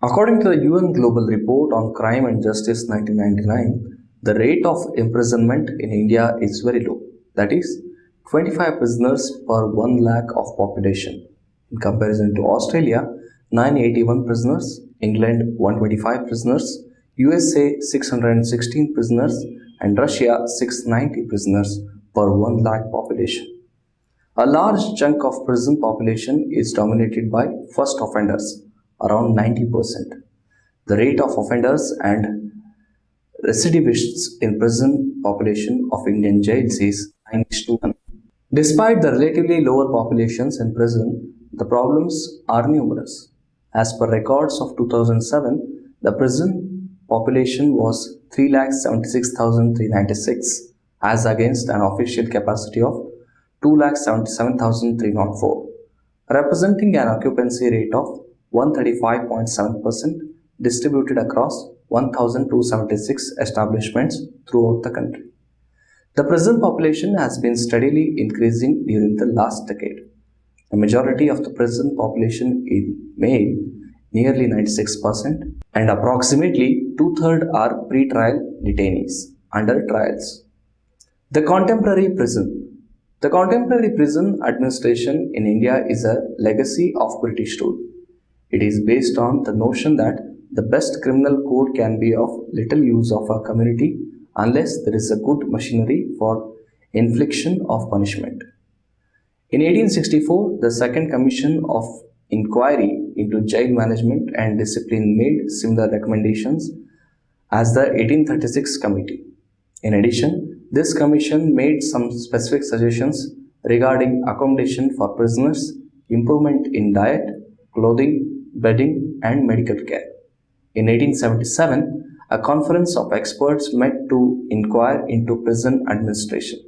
According to the UN Global Report on Crime and Justice 1999, the rate of imprisonment in India is very low, that is, 25 prisoners per 1 lakh of population. In comparison to Australia, 981 prisoners, England 125 prisoners, USA 616 prisoners, and Russia 690 prisoners per 1 lakh population. A large chunk of prison population is dominated by first offenders, around 90%. The rate of offenders and recidivists in prison population of Indian jails is 9:1. Despite the relatively lower populations in prison, the problems are numerous. As per records of 2007, the prison population was 3,76,396 as against an official capacity of 2,77,304, representing an occupancy rate of 135.7% distributed across 1,276 establishments throughout the country. The prison population has been steadily increasing during the last decade. The majority of the prison population is male, nearly 96%, and approximately two-thirds are pre-trial detainees under trials. The contemporary prison. The contemporary prison administration in India is a legacy of British rule. It is based on the notion that the best criminal code can be of little use of a community unless there is a good machinery for infliction of punishment. In 1864, the Second Commission of Inquiry into Jail Management and Discipline made similar recommendations as the 1836 Committee. In addition, this commission made some specific suggestions regarding accommodation for prisoners, improvement in diet, clothing, bedding, and medical care. In 1877, a conference of experts met to inquire into prison administration.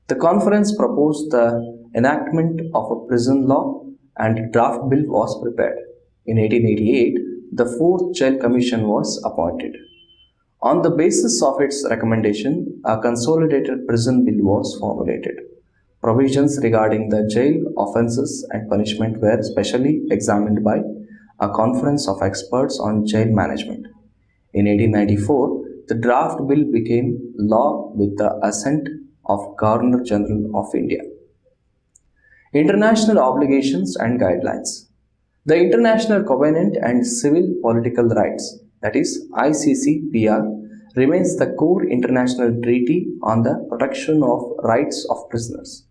The conference proposed the enactment of a prison law and a draft bill was prepared. In 1888, the Fourth Jail Commission was appointed. On the basis of its recommendation, a consolidated prison bill was formulated. Provisions regarding the jail offences and punishment were specially examined by a conference of experts on jail management. In 1894, the draft bill became law with the assent of Governor General of India. International obligations and guidelines. The International Covenant and Civil Political Rights, that is ICCPR, remains the core international treaty on the protection of rights of prisoners.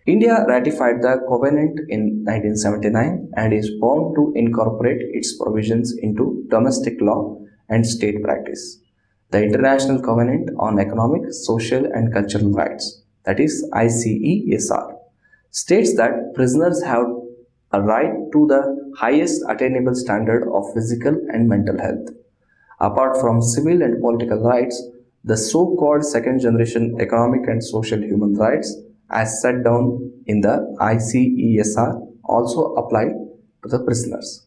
India ratified the covenant in 1979 and is bound to incorporate its provisions into domestic law and state practice. The International Covenant on Economic, Social and Cultural Rights, that is ICESR, states that prisoners have a right to the highest attainable standard of physical and mental health. Apart from civil and political rights, the so-called second generation economic and social human rights as set down in the ICESR also apply to the prisoners.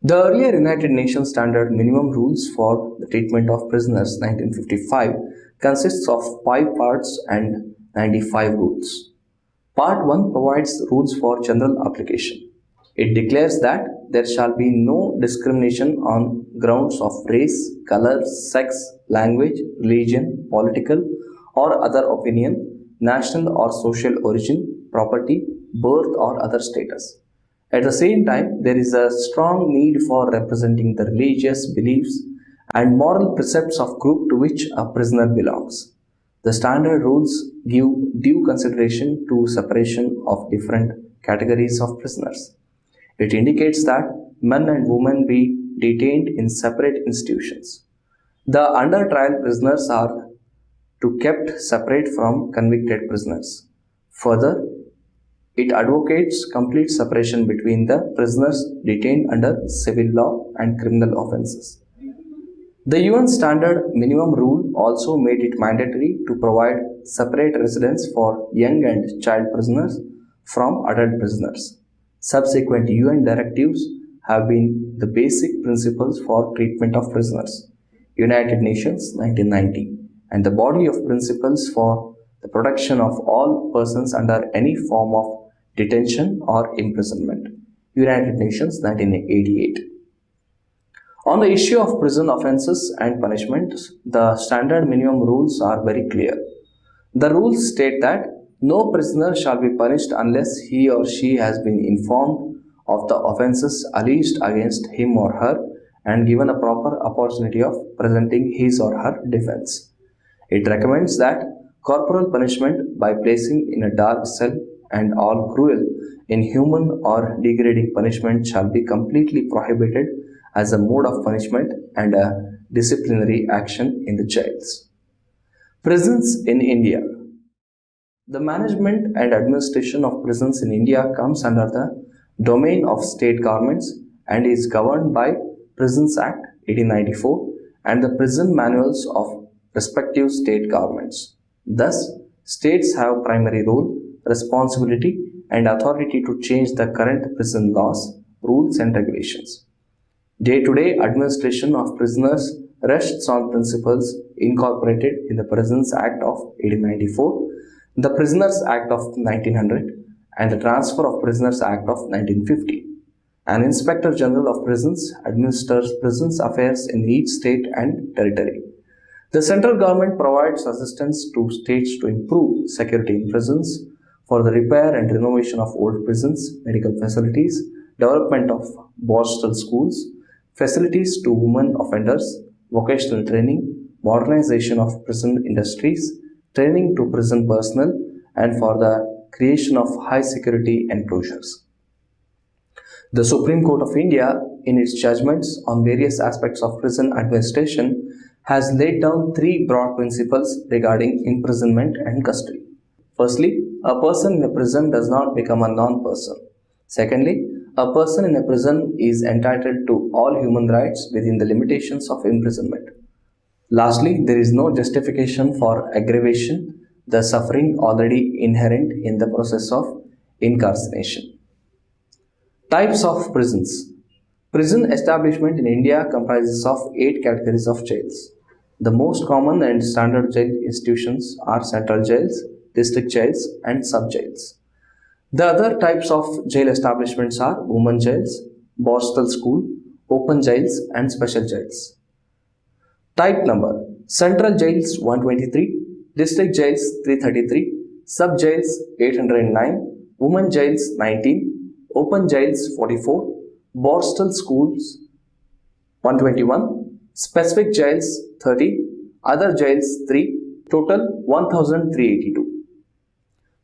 The earlier United Nations Standard Minimum Rules for the Treatment of Prisoners 1955 consists of 5 parts and 95 rules. Part 1 provides rules for general application. It declares that there shall be no discrimination on grounds of race, color, sex, language, religion, political or other opinion, national or social origin, property, birth or other status. At the same time, there is a strong need for representing the religious beliefs and moral precepts of group to which a prisoner belongs. The standard rules give due consideration to separation of different categories of prisoners. It indicates that men and women be detained in separate institutions. The under trial prisoners are to kept separate from convicted prisoners. Further, it advocates complete separation between the prisoners detained under civil law and criminal offences. The UN Standard Minimum Rule also made it mandatory to provide separate residence for young and child prisoners from adult prisoners. Subsequent UN directives have been the basic principles for treatment of prisoners, United Nations 1990, and the body of principles for the protection of all persons under any form of detention or imprisonment, United Nations 1988. On the issue of prison offences and punishments, the standard minimum rules are very clear. The rules state that no prisoner shall be punished unless he or she has been informed of the offences alleged against him or her and given a proper opportunity of presenting his or her defense. It recommends that corporal punishment by placing in a dark cell and all cruel, inhuman, or degrading punishment shall be completely prohibited as a mode of punishment and a disciplinary action in the jails. Prisons in India. The management and administration of prisons in India comes under the domain of state governments and is governed by Prisons Act 1894 and the prison manuals of respective state governments. Thus, states have primary role, responsibility, and authority to change the current prison laws, rules, and regulations. Day-to-day administration of prisoners rests on principles incorporated in the Prisons Act of 1894, the Prisoners Act of 1900, and the Transfer of Prisoners Act of 1950. An Inspector General of Prisons administers prisons affairs in each state and territory. The central government provides assistance to states to improve security in prisons, for the repair and renovation of old prisons, medical facilities, development of borstal schools, facilities to women offenders, vocational training, modernization of prison industries, training to prison personnel, and for the creation of high security enclosures. The Supreme Court of India, in its judgments on various aspects of prison administration, has laid down three broad principles regarding imprisonment and custody. Firstly, a person in a prison does not become a non-person. Secondly, a person in a prison is entitled to all human rights within the limitations of imprisonment. Lastly, there is no justification for aggravation, the suffering already inherent in the process of incarceration. Types of prisons. Prison establishment in India comprises of 8 categories of jails. The most common and standard jail institutions are central jails, district jails, and sub-jails. The other types of jail establishments are women jails, borstal school, open jails, and special jails. Type number: central jails 123, district jails 333, sub-jails 809, women jails 19, open jails 44, borstal schools 121, specific jails 30, other jails 3, total 1382.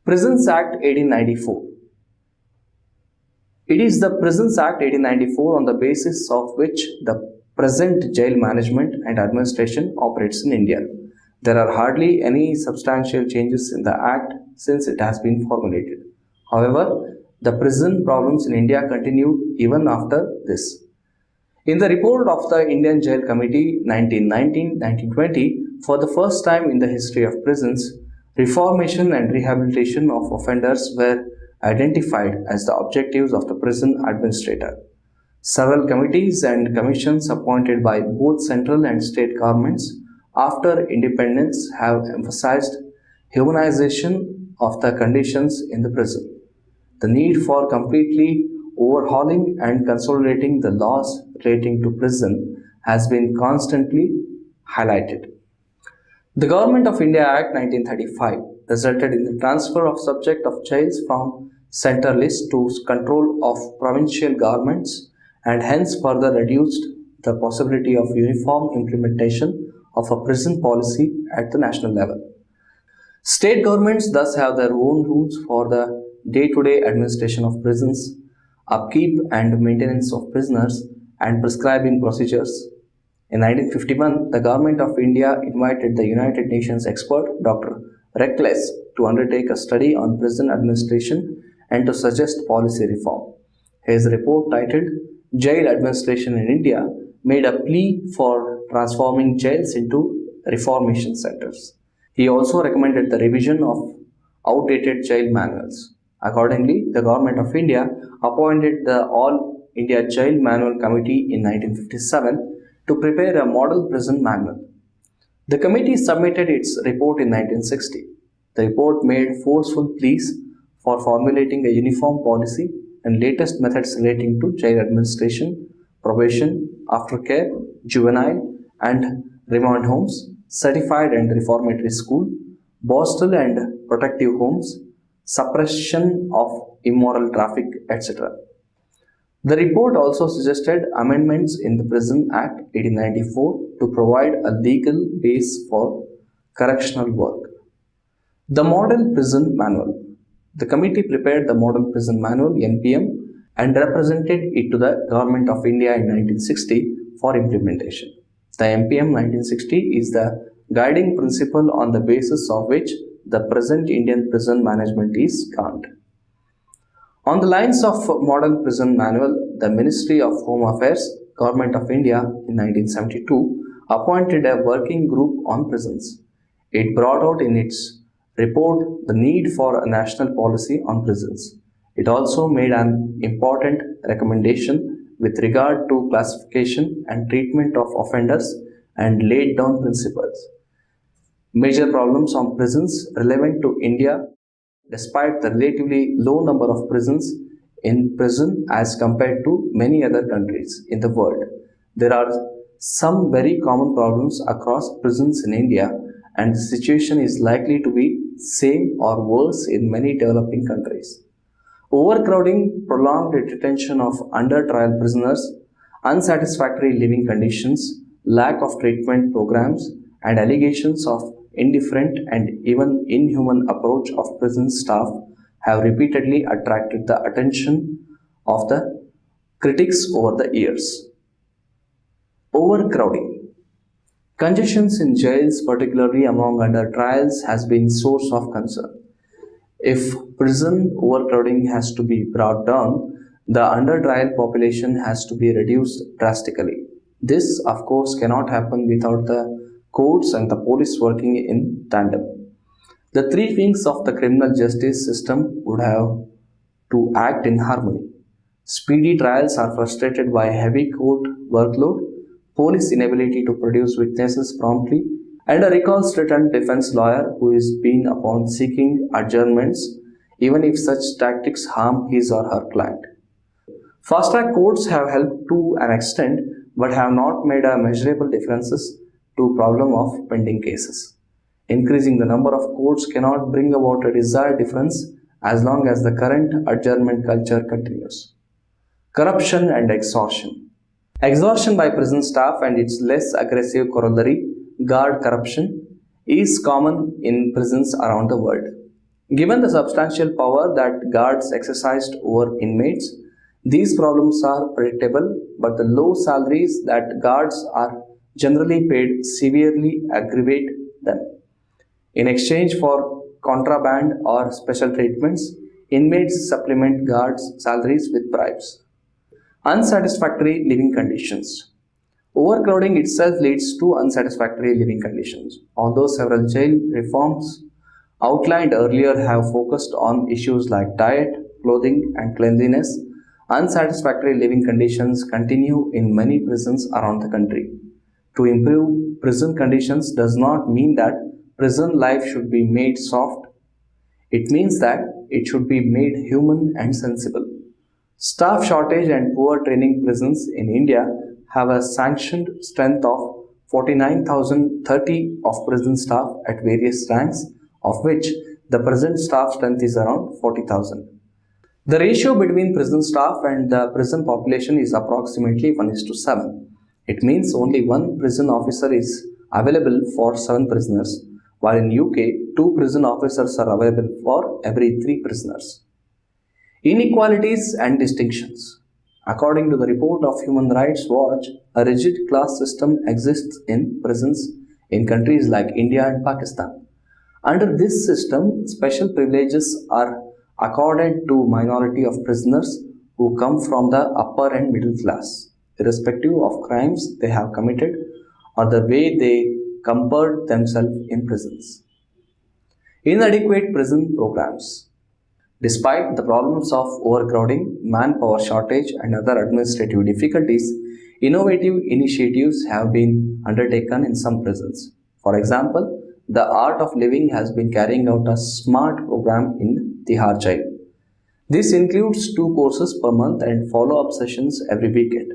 Prisons Act 1894. It is the Prisons Act 1894 on the basis of which the present jail management and administration operates in India. There are hardly any substantial changes in the Act since it has been formulated. However, the prison problems in India continue even after this. In the report of the Indian Jail Committee 1919-1920, for the first time in the history of prisons, reformation and rehabilitation of offenders were identified as the objectives of the prison administrator. Several committees and commissions appointed by both central and state governments after independence have emphasized humanization of the conditions in the prison. The need for completely overhauling and consolidating the laws relating to prison has been constantly highlighted. The Government of India Act 1935 resulted in the transfer of subject of jails from centralist to control of provincial governments and hence further reduced the possibility of uniform implementation of a prison policy at the national level. State governments thus have their own rules for the day-to-day administration of prisons, upkeep and maintenance of prisoners, and prescribing procedures. In 1951, the Government of India invited the United Nations expert Dr. Reckless to undertake a study on prison administration and to suggest policy reform. His report, titled Jail Administration in India, made a plea for transforming jails into reformation centers. He also recommended the revision of outdated jail manuals. Accordingly, the Government of India appointed the All India Jail Manual Committee in 1957 to prepare a model prison manual. The committee submitted its report in 1960. The report made forceful pleas for formulating a uniform policy and latest methods relating to jail administration, probation, aftercare, juvenile and remand homes, certified and reformatory school, bostel and protective homes, suppression of immoral traffic, etc. The report also suggested amendments in the Prison Act 1894 to provide a legal base for correctional work. The Model Prison Manual. The committee prepared the Model Prison Manual (NPM) and represented it to the Government of India in 1960 for implementation. The NPM 1960 is the guiding principle on the basis of which the present Indian prison management is governed. On the lines of Model Prison Manual, the Ministry of Home Affairs, Government of India in 1972 appointed a working group on prisons. It brought out in its report the need for a national policy on prisons. It also made an important recommendation with regard to classification and treatment of offenders and laid down principles. Major problems on prisons relevant to India. Despite the relatively low number of prisons in prison as compared to many other countries in the world, there are some very common problems across prisons in India, and the situation is likely to be same or worse in many developing countries. Overcrowding, prolonged detention of under trial prisoners, unsatisfactory living conditions, lack of treatment programs, and allegations of indifferent and even inhuman approach of prison staff have repeatedly attracted the attention of the critics over the years. Overcrowding. Congestions in jails, particularly among under trials, has been source of concern. If prison overcrowding has to be brought down, the under trial population has to be reduced drastically. This, of course, cannot happen without the courts and the police working in tandem. The three wings of the criminal justice system would have to act in harmony. Speedy trials are frustrated by heavy court workload, police inability to produce witnesses promptly, and a recalcitrant defense lawyer who is bent upon seeking adjournments even if such tactics harm his or her client. Fast-track courts have helped to an extent but have not made a measurable differences to problem of pending cases. Increasing the number of courts cannot bring about a desired difference as long as the current adjournment culture continues. Corruption and extortion. Extortion by prison staff and its less aggressive corollary, guard corruption, is common in prisons around the world. Given the substantial power that guards exercised over inmates, these problems are predictable, but the low salaries that guards are generally paid severely aggravate them. In exchange for contraband or special treatments, inmates supplement guards' salaries with bribes. Unsatisfactory living conditions. Overcrowding itself leads to unsatisfactory living conditions. Although several jail reforms outlined earlier have focused on issues like diet, clothing, and cleanliness, unsatisfactory living conditions continue in many prisons around the country. To improve prison conditions does not mean that prison life should be made soft. It means that it should be made human and sensible. Staff shortage and poor training prisons in India have a sanctioned strength of 49,030 of prison staff at various ranks, of which the present staff strength is around 40,000. The ratio between prison staff and the prison population is approximately 1:7. It means only one prison officer is available for 7 prisoners, while in UK, 2 prison officers are available for every 3 prisoners. Inequalities and distinctions. According to the report of Human Rights Watch, a rigid class system exists in prisons in countries like India and Pakistan. Under this system, special privileges are accorded to minority of prisoners who come from the upper and middle class, irrespective of crimes they have committed or the way they comport themselves in prisons. Inadequate prison programs. Despite the problems of overcrowding, manpower shortage, and other administrative difficulties, innovative initiatives have been undertaken in some prisons. For example, the Art of Living has been carrying out a SMART program in Tihar Jail. This includes 2 courses per month and follow-up sessions every weekend.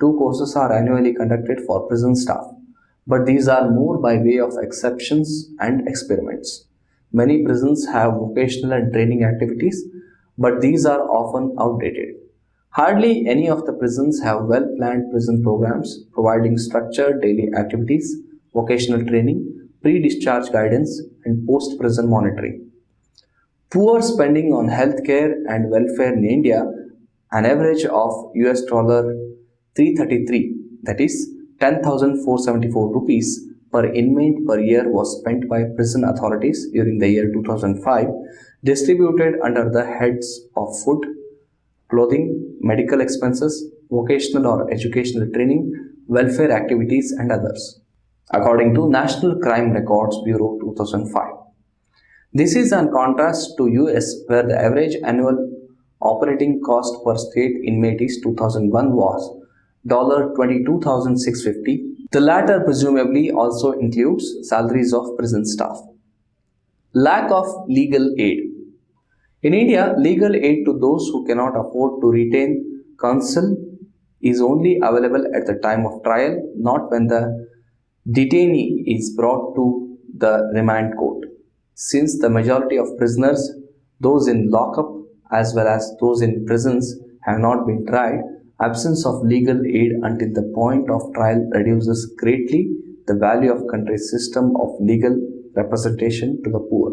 Two courses are annually conducted for prison staff, but these are more by way of exceptions and experiments. Many prisons have vocational and training activities, but these are often outdated. Hardly any of the prisons have well planned prison programs providing structured daily activities, vocational training, pre discharge guidance, and post prison monitoring. Poor spending on healthcare and welfare in India, an average of US dollar 333, that is 10,474 rupees per inmate per year was spent by prison authorities during the year 2005, distributed under the heads of food, clothing, medical expenses, vocational or educational training, welfare activities, and others, according to National Crime Records Bureau 2005. This is in contrast to US where the average annual operating cost per state inmate is 2001 was $22,650. The latter presumably also includes salaries of prison staff. Lack of legal aid. In India, legal aid to those who cannot afford to retain counsel is only available at the time of trial, not when the detainee is brought to the remand court. Since the majority of prisoners, those in lockup as well as those in prisons, have not been tried, absence of legal aid until the point of trial reduces greatly the value of country's system of legal representation to the poor.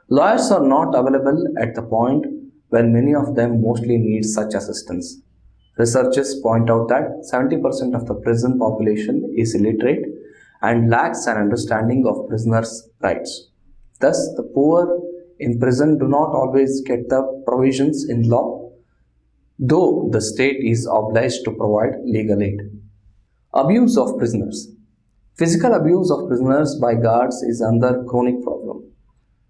Lawyers are not available at the point when many of them mostly need such assistance. Researchers point out that 70% of the prison population is illiterate and lacks an understanding of prisoners' rights. Thus, the poor in prison do not always get the provisions in law, though the state is obliged to provide legal aid. Abuse of prisoners. Physical abuse of prisoners by guards is another chronic problem.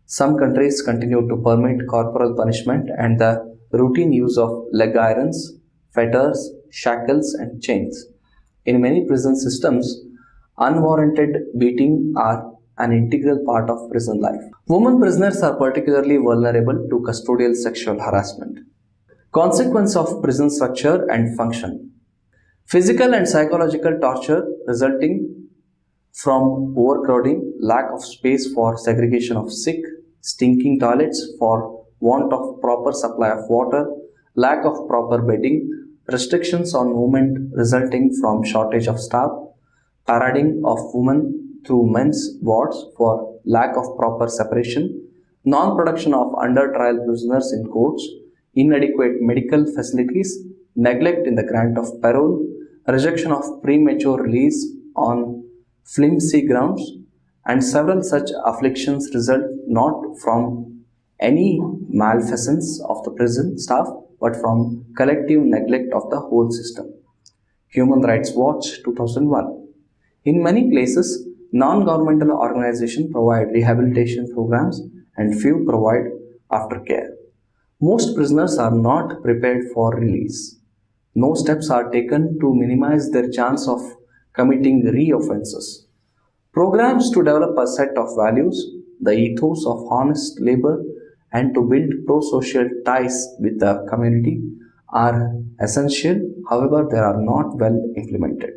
Some countries continue to permit corporal punishment and the routine use of leg irons, fetters, shackles, and chains. In many prison systems, unwarranted beating are an integral part of prison life. Women prisoners are particularly vulnerable to custodial sexual harassment. Consequence of prison structure and function. Physical and psychological torture resulting from overcrowding, lack of space for segregation of sick, stinking toilets for want of proper supply of water, lack of proper bedding, restrictions on movement resulting from shortage of staff, parading of women through men's wards for lack of proper separation, non-production of under-trial prisoners in courts, inadequate medical facilities, neglect in the grant of parole, rejection of premature release on flimsy grounds, and several such afflictions result not from any malfeasance of the prison staff but from collective neglect of the whole system. Human Rights Watch 2001. In many places, non-governmental organizations provide rehabilitation programs and few provide aftercare. Most prisoners are not prepared for release. No steps are taken to minimize their chance of committing re-offenses. Programs to develop a set of values, the ethos of honest labor, and to build pro-social ties with the community are essential, however, they are not well implemented.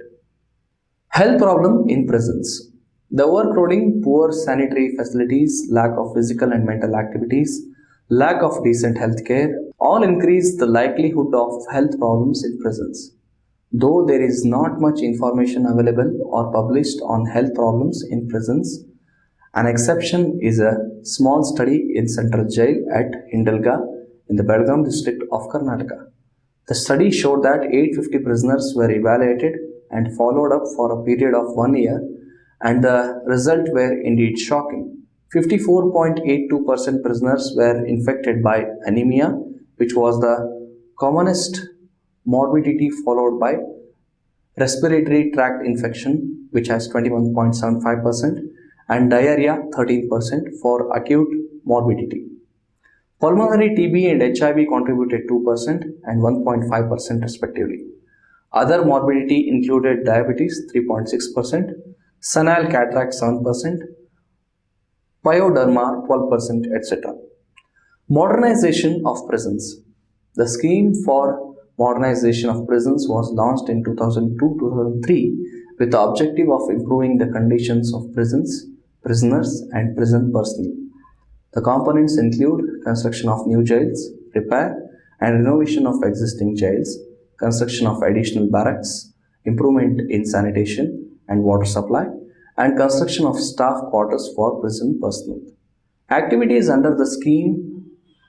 Health problem in prisons. The overcrowding, poor sanitary facilities, lack of physical and mental activities, lack of decent health care all increase the likelihood of health problems in prisons. Though there is not much information available or published on health problems in prisons, an exception is a small study in Central Jail at Hindalga in the Belgaum district of Karnataka. The study showed that 850 prisoners were evaluated and followed up for a period of 1 year, and the results were indeed shocking. 54.82% prisoners were infected by anemia, which was the commonest morbidity, followed by respiratory tract infection, which has 21.75%, and diarrhea 13% for acute morbidity. Pulmonary TB and HIV contributed 2% and 1.5% respectively. Other morbidity included diabetes 3.6%, senile cataract 7%, pyoderma 12%, etc. Modernization of prisons. The scheme for modernization of prisons was launched in 2002-2003 with the objective of improving the conditions of prisons, prisoners, and prison personnel. The components include construction of new jails, repair and renovation of existing jails, construction of additional barracks, improvement in sanitation and water supply, and construction of staff quarters for prison personnel. Activities under the scheme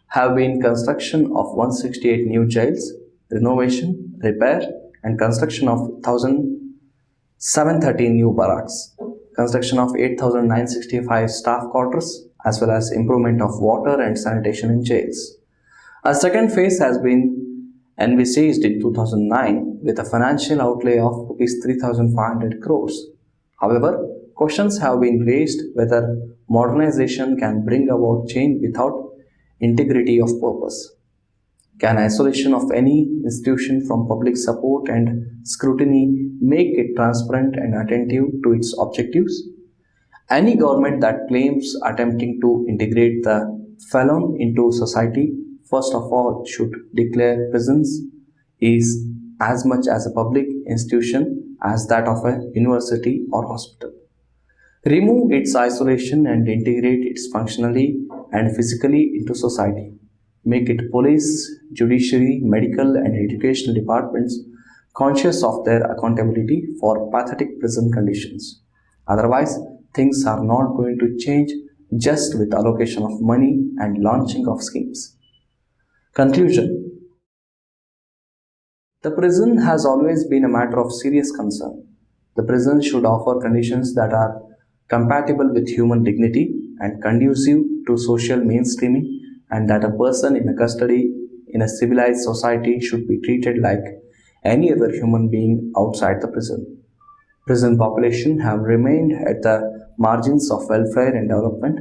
have been construction of 168 new jails, renovation, repair, and construction of 1,713 new barracks, construction of 8,965 staff quarters, as well as improvement of water and sanitation in jails. A second phase has been envisaged in 2009 with a financial outlay of Rs 3,500 crores. However, questions have been raised whether modernization can bring about change without integrity of purpose. Can isolation of any institution from public support and scrutiny make it transparent and attentive to its objectives? Any government that claims attempting to integrate the felon into society first of all should declare prisons is as much as a public institution as that of a university or hospital. Remove its isolation and integrate it functionally and physically into society. Make it police, judiciary, medical, and educational departments conscious of their accountability for pathetic prison conditions. Otherwise, things are not going to change just with allocation of money and launching of schemes. Conclusion. The prison has always been a matter of serious concern. The prison should offer conditions that are compatible with human dignity and conducive to social mainstreaming, and that a person in a custody in a civilized society should be treated like any other human being outside the prison. Prison population have remained at the margins of welfare and development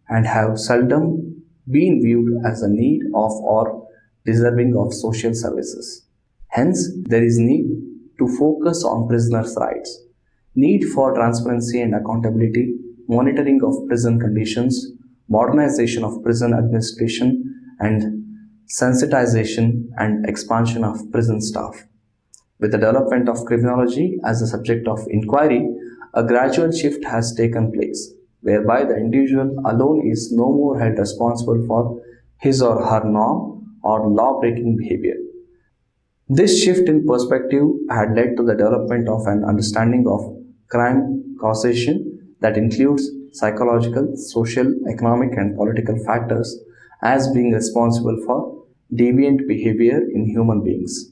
and have seldom been viewed as a need of or deserving of social services. Hence, there is need to focus on prisoners' rights, need for transparency and accountability, monitoring of prison conditions, modernization of prison administration, and sensitization and expansion of prison staff. With the development of criminology as a subject of inquiry, a gradual shift has taken place, whereby the individual alone is no more held responsible for his or her norm or law-breaking behavior. This shift in perspective had led to the development of an understanding of crime causation that includes psychological, social, economic, and political factors as being responsible for deviant behavior in human beings.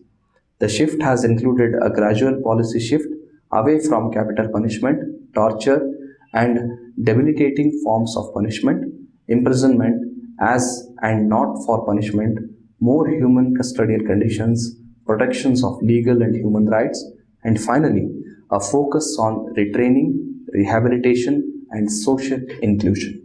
The shift has included a gradual policy shift away from capital punishment, torture, and debilitating forms of punishment, imprisonment as and not for punishment, more human custodial conditions, protections of legal and human rights, and finally, a focus on retraining, rehabilitation, and social inclusion.